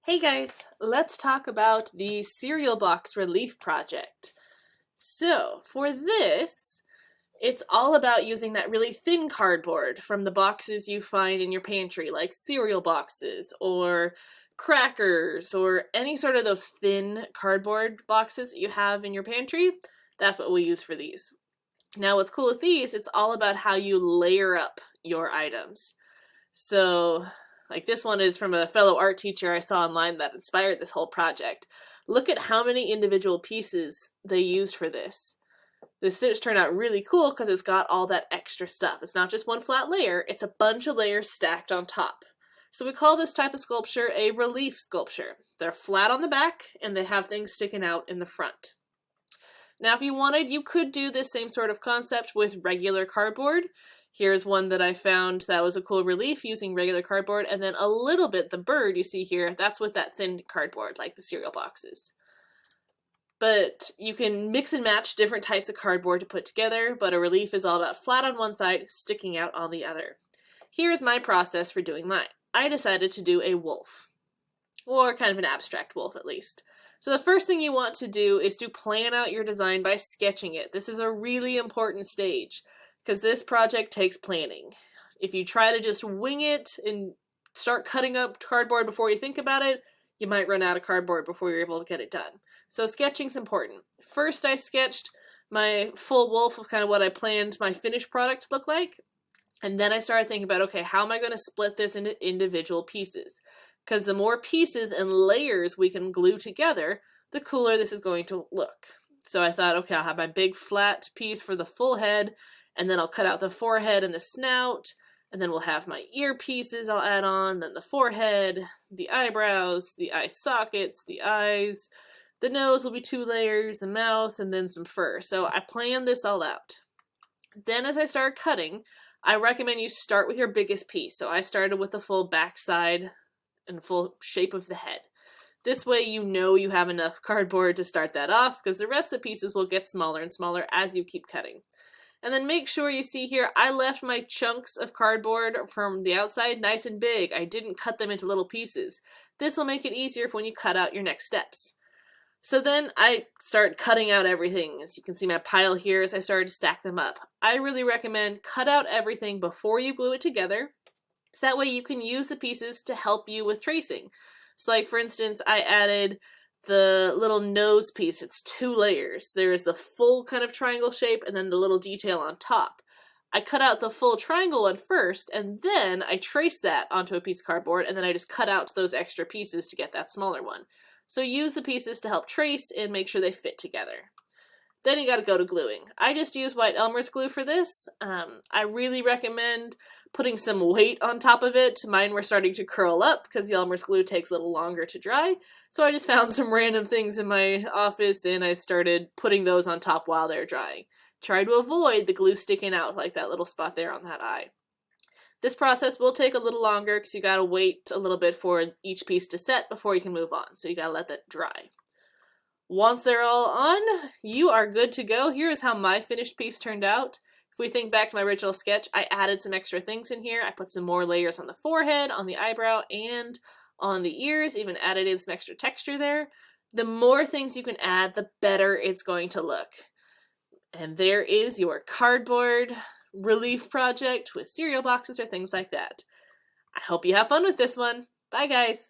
Hey guys, let's talk about the cereal box relief project. So, for this, it's all about using that really thin cardboard from the boxes you find in your pantry, like cereal boxes or crackers or any sort of those thin cardboard boxes that you have in your pantry. That's what we use for these. Now, what's cool with these, it's all about how you layer up your items. So, like this one is from a fellow art teacher I saw online that inspired this whole project. Look at how many individual pieces they used for this. This stitch turned out really cool because it's got all that extra stuff. It's not just one flat layer, it's a bunch of layers stacked on top. So we call this type of sculpture a relief sculpture. They're flat on the back and they have things sticking out in the front. Now, if you wanted, you could do this same sort of concept with regular cardboard. Here's one that I found that was a cool relief using regular cardboard, and then a little bit, the bird you see here, that's with that thin cardboard, like the cereal boxes. But you can mix and match different types of cardboard to put together, but a relief is all about flat on one side, sticking out on the other. Here's my process for doing mine. I decided to do a wolf, or kind of an abstract wolf at least. So the first thing you want to do is to plan out your design by sketching it. This is a really important stage because this project takes planning. If you try to just wing it and start cutting up cardboard before you think about it, you might run out of cardboard before you're able to get it done. So sketching's important. First, I sketched my full wolf of kind of what I planned my finished product to look like. And then I started thinking about, okay, how am I going to split this into individual pieces? Because the more pieces and layers we can glue together, the cooler this is going to look. So I thought, okay, I'll have my big flat piece for the full head, and then I'll cut out the forehead and the snout, and then we'll have my ear pieces I'll add on, then the forehead, the eyebrows, the eye sockets, the eyes, the nose will be 2 layers, a mouth, and then some fur. So I planned this all out. Then as I started cutting, I recommend you start with your biggest piece. So I started with the full backside and full shape of the head. This way you know you have enough cardboard to start that off because the rest of the pieces will get smaller and smaller as you keep cutting. And then make sure you see here, I left my chunks of cardboard from the outside nice and big. I didn't cut them into little pieces. This will make it easier for when you cut out your next steps. So then I started cutting out everything. As you can see my pile here as I started to stack them up. I really recommend cut out everything before you glue it together. So that way you can use the pieces to help you with tracing. So like for instance, I added the little nose piece. It's 2 layers. There is the full kind of triangle shape and then the little detail on top. I cut out the full triangle one first and then I traced that onto a piece of cardboard and then I just cut out those extra pieces to get that smaller one. So use the pieces to help trace and make sure they fit together. Then you gotta go to gluing. I just use white Elmer's glue for this. I really recommend putting some weight on top of it. Mine were starting to curl up because the Elmer's glue takes a little longer to dry. So I just found some random things in my office and I started putting those on top while they're drying. Try to avoid the glue sticking out like that little spot there on that eye. This process will take a little longer because you gotta wait a little bit for each piece to set before you can move on. So you gotta let that dry. Once they're all on, you are good to go. Here is how my finished piece turned out. If we think back to my original sketch, I added some extra things in here. I put some more layers on the forehead, on the eyebrow, and on the ears, even added in some extra texture there. The more things you can add, the better it's going to look. And there is your cardboard relief project with cereal boxes or things like that. I hope you have fun with this one. Bye guys!